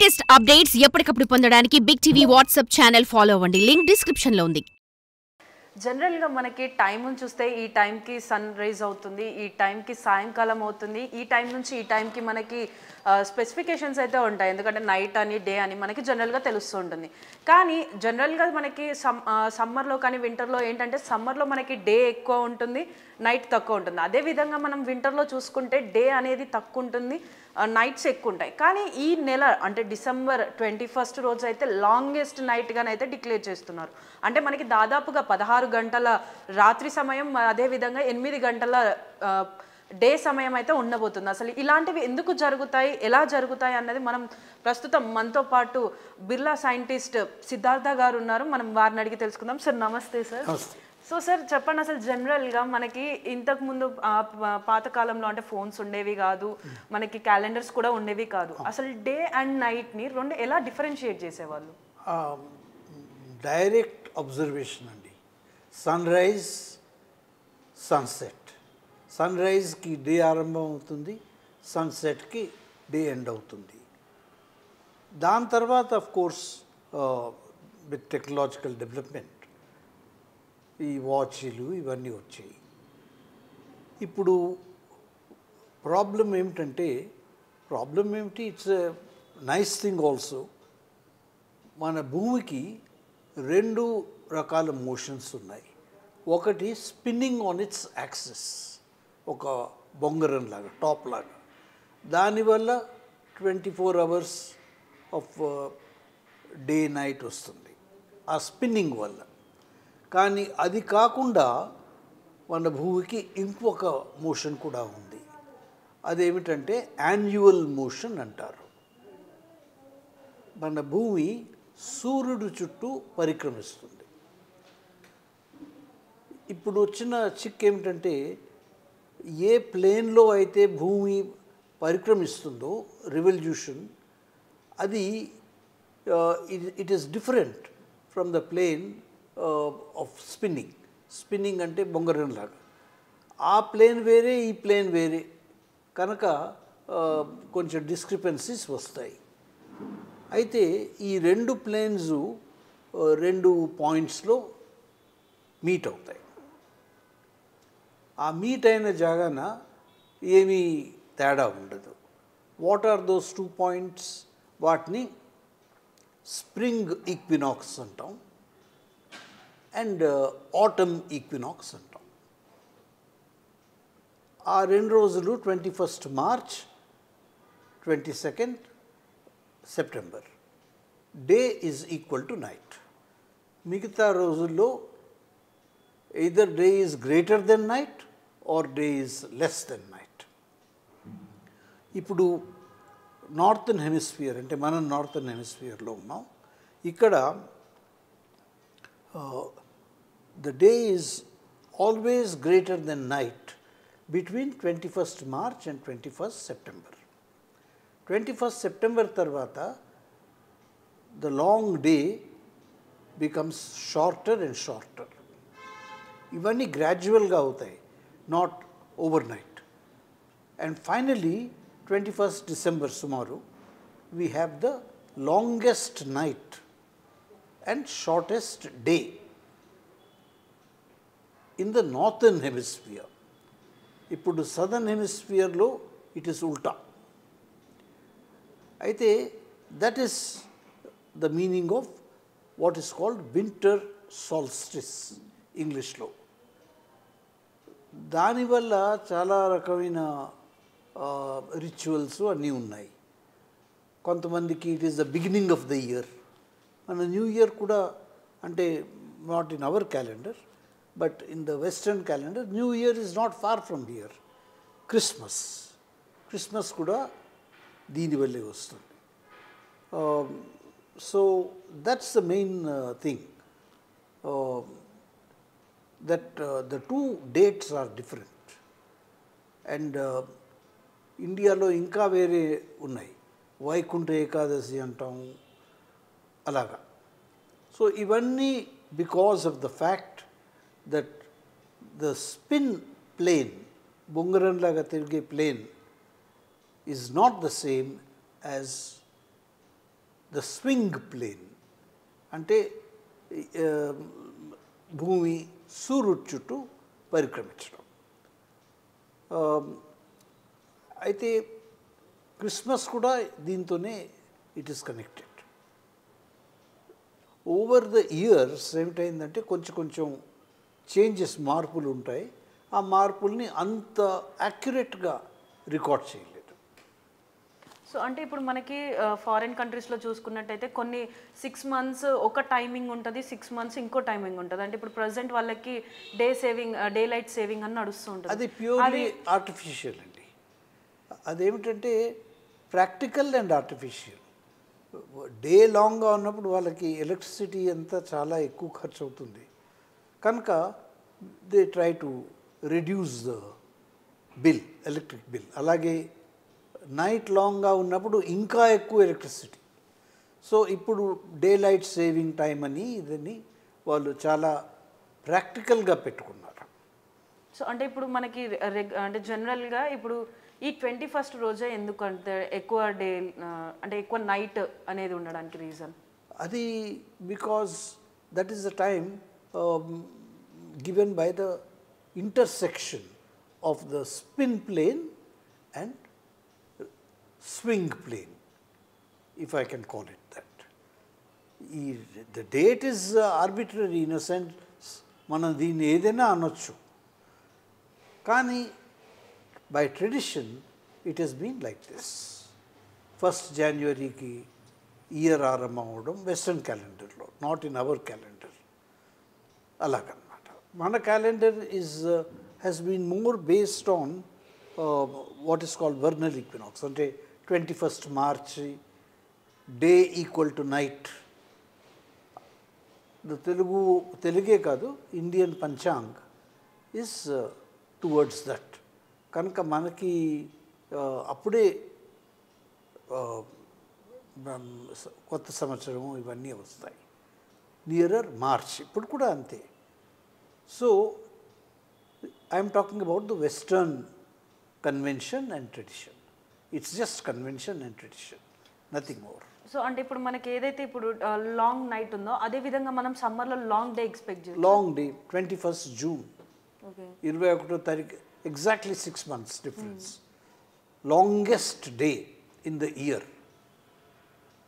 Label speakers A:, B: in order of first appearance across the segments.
A: Latest updates ఎప్పటికప్పుడు పొందడానికి Big TV WhatsApp channel follow అవ్వండి. లింక్ డిస్క్రిప్షన్ లో ఉంది.
B: జనరల్గా మనకి టైం చూస్తే ఈ టైంకి సన్ రైజ్ అవుతుంది, ఈ టైంకి సాయంకాలం అవుతుంది, ఈ టైం నుంచి ఈ టైంకి మనకి స్పెసిఫికేషన్స్ అయితే ఉంటాయి. ఎందుకంటే నైట్ అని డే అని మనకి జనరల్గా తెలుస్తూ ఉంటుంది. కానీ జనరల్గా మనకి సమ్మర్లో కానీ వింటర్లో ఏంటంటే సమ్మర్లో మనకి డే ఎక్కువ ఉంటుంది, నైట్ తక్కువ ఉంటుంది. అదేవిధంగా మనం వింటర్లో చూసుకుంటే డే అనేది తక్కువ ఉంటుంది, నైట్స్ ఎక్కువ ఉంటాయి. కానీ ఈ నెల అంటే డిసెంబర్ 21 రోజు అయితే లాంగెస్ట్ నైట్గానైతే డిక్లేర్ చేస్తున్నారు. అంటే మనకి దాదాపుగా 16 గంటల రాత్రి సమయం, అదేవిధంగా 8 గంటల డే సమయం అయితే ఉండబోతుంది. అసలు ఇలాంటివి ఎందుకు జరుగుతాయి, ఎలా జరుగుతాయి అన్నది మనం ప్రస్తుతం మనతో పాటు బిర్లా సైంటిస్ట్ సిద్ధార్థ గారు ఉన్నారు. మనం వారిని అడిగి తెలుసుకుందాం. సార్ నమస్తే సార్. సో సార్ చెప్పండి, అసలు జనరల్గా మనకి ఇంతకుముందు పాతకాలంలో అంటే ఫోన్స్ ఉండేవి కాదు, మనకి క్యాలెండర్స్ కూడా ఉండేవి కాదు. అసలు డే అండ్ నైట్ని రెండు ఎలా డిఫరెన్షియేట్ చేసేవాళ్ళు?
C: డైరెక్ట్ అబ్జర్వేషన్ అండి. Sunrise, sunset. సన్ రైజ్కి డే ఆరంభం అవుతుంది, సన్సెట్కి డే ఎండ్ అవుతుంది. దాని తర్వాత of course with technological development ఈ వాచ్లు ఇవన్నీ వచ్చాయి. ఇప్పుడు ప్రాబ్లం ఏమిటి, it's a nice thing also. మన భూమికి 2 రకాల మోషన్స్ ఉన్నాయి. ఒకటి స్పిన్నింగ్ ఆన్ ఇట్స్ యాక్సిస్, ఒక బొంగరం లాగా, టాప్ లాగా. దానివల్ల 24 hours ఆఫ్ డే నైట్ వస్తుంది ఆ స్పిన్నింగ్ వల్ల. కానీ అది కాకుండా మన భూమికి ఇంకొక మోషన్ కూడా ఉంది. అదేమిటంటే యాన్యువల్ మోషన్ అంటారు. మన భూమి సూర్యుడు చుట్టూ పరిక్రమిస్తుంది. ఇప్పుడు వచ్చిన చిక్ ఏమిటంటే, ఏ ప్లేన్లో అయితే భూమి పరిక్రమిస్తుందో రివల్యూషన్, అది it is different from the plane of spinning అంటే బొంగరం లాగా. ఆ ప్లేన్ వేరే, ఈ ప్లేన్ వేరే కనుక కొంచెం డిస్క్రిపెన్సీస్ వస్తాయి. అయితే ఈ 2 ప్లేన్స్ 2 పాయింట్స్లో మీట్ అవుతాయి. ఆ మీట్ అయిన జాగాన ఏమీ తేడా ఉండదు. What are those 2 points? వాటిని స్ప్రింగ్ ఈక్వినాక్స్ అంటాం అండ్ ఆటమ్ ఈక్వినాక్స్ అంటాం. ఆ 2 రోజులు 21st March, 22nd September. Day is equal to night. మిగతా రోజుల్లో either day is greater than night or day is less than night. ఇప్పుడు నార్థన్ హెమిస్ఫియర్ అంటే మనం నార్థన్ హెమిస్ఫియర్లో ఉన్నాం. ఇక్కడ the day is always greater than night between 21st March and 21st September. 21st September తర్వాత the long day becomes shorter and shorter. ఇవన్నీ గ్రాడ్యువల్గా అవుతాయి, not over night. And finally 21st December సుమారు we have the longest night and shortest day in the northern hemisphere. ఇప్పుడు southern హెమిస్ఫియర్లో it is ఉల్టా. అయితే that is the meaning of what is called winter solstice ఇంగ్లీష్లో. దానివల్ల చాలా రకమైన rituals అన్నీ ఉన్నాయి. కొంతమందికి it is the beginning of the year. మన న్యూ ఇయర్ కూడా, అంటే not in our calendar but in the western calendar, new year is not far from here. Christmas కూడా దీనివల్లే వస్తుంది. So that's the main thing, that the 2 dates are different. And ఇండియాలో ఇంకా వేరే ఉన్నాయి. వైకుంఠ ఏకాదశి అంటాం అలాగా. సో ఇవన్నీ because of the fact that the spin plane, బొంగరంలాగా తిరిగే plane, is not the same as the swing plane అంటే భూమి సూర్యుడి చుట్టూ పరిక్రమించడం. అయితే క్రిస్మస్ కూడా దీంతోనే it is connected. Over the years ఏమిటైందంటే కొంచెం చేంజెస్, మార్పులు ఉంటాయి. ఆ మార్పుల్ని అంత యాక్యురేట్గా రికార్డ్ చేయలేదు.
B: సో అంటే ఇప్పుడు మనకి ఫారిన్ కంట్రీస్లో చూసుకున్నట్టయితే కొన్ని 6 months ఒక టైమింగ్ ఉంటుంది, 6 months ఇంకో టైమింగ్ ఉంటుంది. అంటే ఇప్పుడు ప్రజెంట్ వాళ్ళకి డే లైట్ సేవింగ్ అని నడుస్తూ ఉంటుంది.
C: అది ప్యూర్లీ ఆర్టిఫిషియల్ అండి. అదేమిటంటే ప్రాక్టికల్ అండ్ ఆర్టిఫిషియల్. డే లాంగ్గా ఉన్నప్పుడు వాళ్ళకి ఎలక్ట్రిసిటీ అంతా చాలా ఎక్కువ ఖర్చు అవుతుంది కనుక they try to reduce the bill, electric bill. అలాగే నైట్ లాంగ్గా ఉన్నప్పుడు ఇంకా ఎక్కువ ఎలక్ట్రిసిటీ. సో ఇప్పుడు డే లైట్ సేవింగ్ టైం అని ఇదని వాళ్ళు చాలా ప్రాక్టికల్గా పెట్టుకున్నారు.
B: సో అంటే ఇప్పుడు మనకి అంటే జనరల్గా ఇప్పుడు ఈ 21st రోజే ఎందుకంటే ఎక్కువ డే అంటే ఎక్కువ నైట్ అనేది ఉండడానికి రీజన్?
C: అది because that is the time given by the intersection of the spin plane and swing plane, if I can call it that. The date is arbitrary in a sense, మనం దీన్ని ఏదైనా అనొచ్చు. కానీ by tradition it has been like this. 1st Januaryకి year ఆరంభం అవడం western క్యాలెండర్లో, not in our calendar. అలాగనమాట. మన calendar has been more based on what is called vernal equinox. అంటే 21st March day equal to night. తెలుగే కాదు, Indian panchang is towards that. కనుక మనకి అప్పుడే కొత్త సంవత్సరం ఇవన్నీ వస్తాయి. నియరర్ మార్చ్ ఇప్పుడు కూడా అంతే. So I'm talking about the western convention and tradition. It's just convention and tradition, nothing more.
B: So అంటే ఇప్పుడు మనకి ఏదైతే ఇప్పుడు లాంగ్ నైట్ ఉందో అదే విధంగా మనం సమ్మర్లో లాంగ్ డే ఎక్స్పెక్ట్ చేస్తాం.
C: Long day 21st June,
B: okay,
C: 21వ తారీఖు, exactly 6 months difference. Longest day in the year.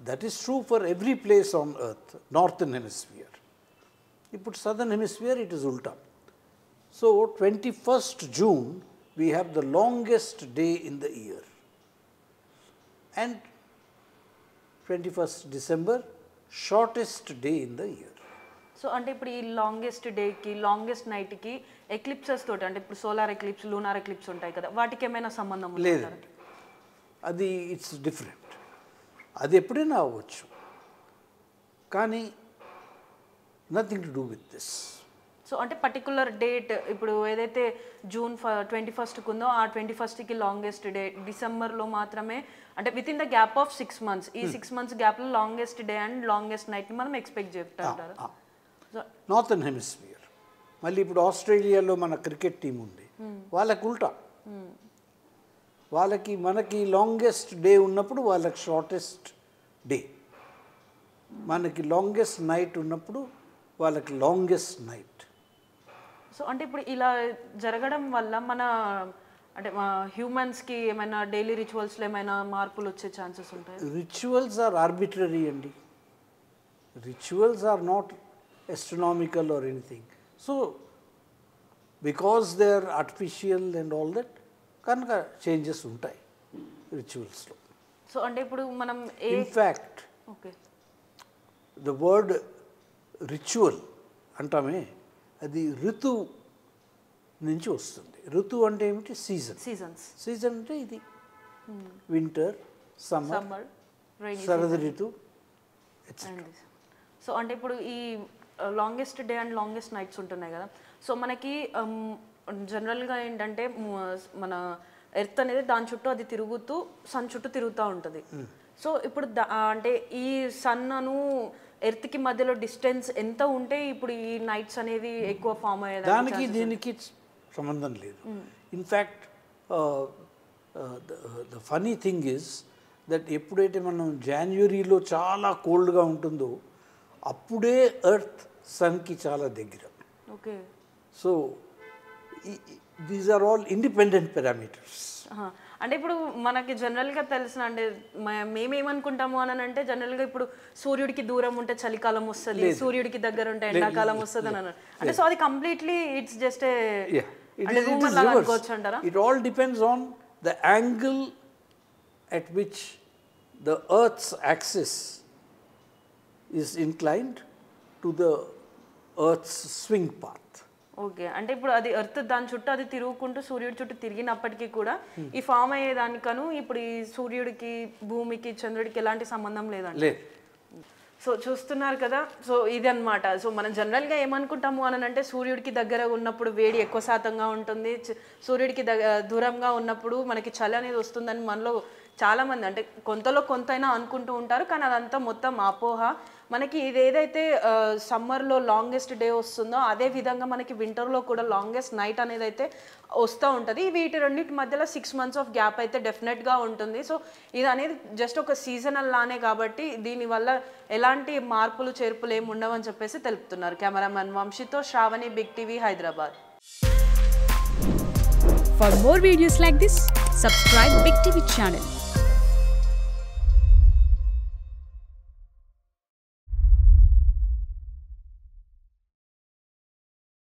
C: That is true for every place on earth, northern hemisphere. ఇప్పుడు సదర్న్ హెమిస్ఫియర్ ఇట్ ఈస్ ఉల్టా. So 21st June we have the longest day in the year, and 21st December shortest day in the year.
B: So అంటే ఇప్పుడు ఈ longest డేకి longest నైట్కి eclipses తోటి, అంటే ఇప్పుడు సోలార్ ఎక్లిప్స్, లూనార్ ఎక్లిప్స్ ఉంటాయి కదా, వాటికి ఏమైనా సంబంధం ఉందా?
C: లేదండి, అది ఇట్స్ డిఫరెంట్. అది ఎప్పుడైనా అవ్వచ్చు, కానీ nothing to do with this.
B: So అంటే పర్టికులర్ డేట్ ఇప్పుడు ఏదైతే June 21st ఉందో ఆ 21st లాంగెస్ట్ డే, డిసెంబర్లో మాత్రమే, అంటే with in the gap of 6 months, ఈ 6 months గ్యాప్లో లాంగెస్ట్ డే అండ్ లాంగెస్ట్ నైట్ని మనం ఎక్స్పెక్ట్ చేస్తుంటారు. So
C: northern hemisphere. మళ్ళీ ఇప్పుడు ఆస్ట్రేలియాలో మన క్రికెట్ టీం ఉంది, వాళ్ళకి ఉల్టా. వాళ్ళకి మనకి లాంగెస్ట్ డే ఉన్నప్పుడు వాళ్ళకి షార్టెస్ట్ డే, మనకి లాంగెస్ట్ నైట్ ఉన్నప్పుడు వాళ్ళకి లాంగెస్ట్ నైట్.
B: సో అంటే ఇప్పుడు ఇలా జరగడం వల్ల మన అంటే హ్యూమన్స్కి ఏమైనా డైలీ రిచువల్స్లో ఏమైనా మార్పులు వచ్చే ఛాన్సెస్ ఉంటాయి?
C: రిచువల్స్ ఆర్ ఆర్బిటరీ అండి. Rituals are not astronomical or anything. So because they are artificial and all that, కనుక చేంజెస్ ఉంటాయి రిచువల్స్లో.
B: సో అంటే ఇప్పుడు మనం
C: in fact
B: okay
C: the word ritual అంటామే, అది ఋతు నుంచి వస్తుంది. ఋతు అంటే ఏమిటి? సీజన్స్. సీజన్ అంటే ఇది వింటర్, సమ్మర్, శరద్ ఋతు, ఎట్సెట్రా.
B: సో అంటే ఇప్పుడు ఈ longest day and longest nights ఉంటున్నాయి కదా, సో మనకి జనరల్గా ఏంటంటే మన ఎర్త్ అనేది దాని చుట్టూ అది తిరుగుతూ సన్ చుట్టూ తిరుగుతూ ఉంటుంది. సో ఇప్పుడు అంటే ఈ సన్ను ఎర్త్కి మధ్యలో డిస్టెన్స్ ఎంత ఉంటే ఇప్పుడు ఈ నైట్స్ అనేవి ఎక్కువ ఫామ్ అయ్యేది?
C: దానికి దీనికి సంబంధం లేదు. In fact the funny thing is that ఎప్పుడైతే మనం జనవరిలో చాలా కోల్డ్గా ఉంటుందో అప్పుడే ఎర్త్ సన్కి చాలా దగ్గర.
B: Okay.
C: So these are all independent parameters.
B: అంటే ఇప్పుడు మనకి జనరల్గా తెలిసిన అంటే మేమేమనుకుంటాము అని అంటే జనరల్గా ఇప్పుడు సూర్యుడికి దూరం ఉంటే చలికాలం వస్తుంది, సూర్యుడికి దగ్గర ఉంటే ఎండాకాలం వస్తుంది అని అంటే సో అది కంప్లీట్లీ ఇట్స్ జస్ట్ అనుకోవచ్చు అంటారా?
C: It all depends on the angle at which the Earth's axis is inclined to the Earth's swing path.
B: Okay. అంటే ఇప్పుడు అది ఎర్త్ దాని చుట్టూ అది తిరుగుకుంటూ సూర్యుడి చుట్టూ తిరిగినప్పటికీ కూడా ఈ ఫామ్ అయ్యేదానికను ఇప్పుడు ఈ సూర్యుడికి భూమికి చంద్రుడికి ఎలాంటి సంబంధం లేదండి. సో చూస్తున్నారు కదా, సో ఇది అనమాట. సో మనం జనరల్గా ఏమనుకుంటాము అని అంటే సూర్యుడికి దగ్గర ఉన్నప్పుడు వేడి ఎక్కువ శాతంగా ఉంటుంది, సూర్యుడికి దూరంగా ఉన్నప్పుడు మనకి చలి అనేది వస్తుందని మనలో చాలామంది అంటే కొంతలో కొంతైనా అనుకుంటూ ఉంటారు. కానీ అదంతా మొత్తం అపోహ. మనకి ఇది ఏదైతే సమ్మర్లో లాంగెస్ట్ డే వస్తుందో అదే విధంగా మనకి వింటర్లో కూడా లాంగెస్ట్ నైట్ అనేది అయితే వస్తూ ఉంటుంది. వీటి రెండింటి మధ్యలో 6 months ఆఫ్ గ్యాప్ అయితే డెఫినెట్గా ఉంటుంది. సో ఇది అనేది జస్ట్ ఒక సీజనల్ లానే కాబట్టి దీనివల్ల ఎలాంటి మార్పులు చేర్పులు ఏమి ఉండవని చెప్పేసి తెలుపుతున్నారు. కెమెరామెన్ వంశీతో Shravani, Big TV, Hyderabad.
D: For more videos like this, subscribe Big TV channel.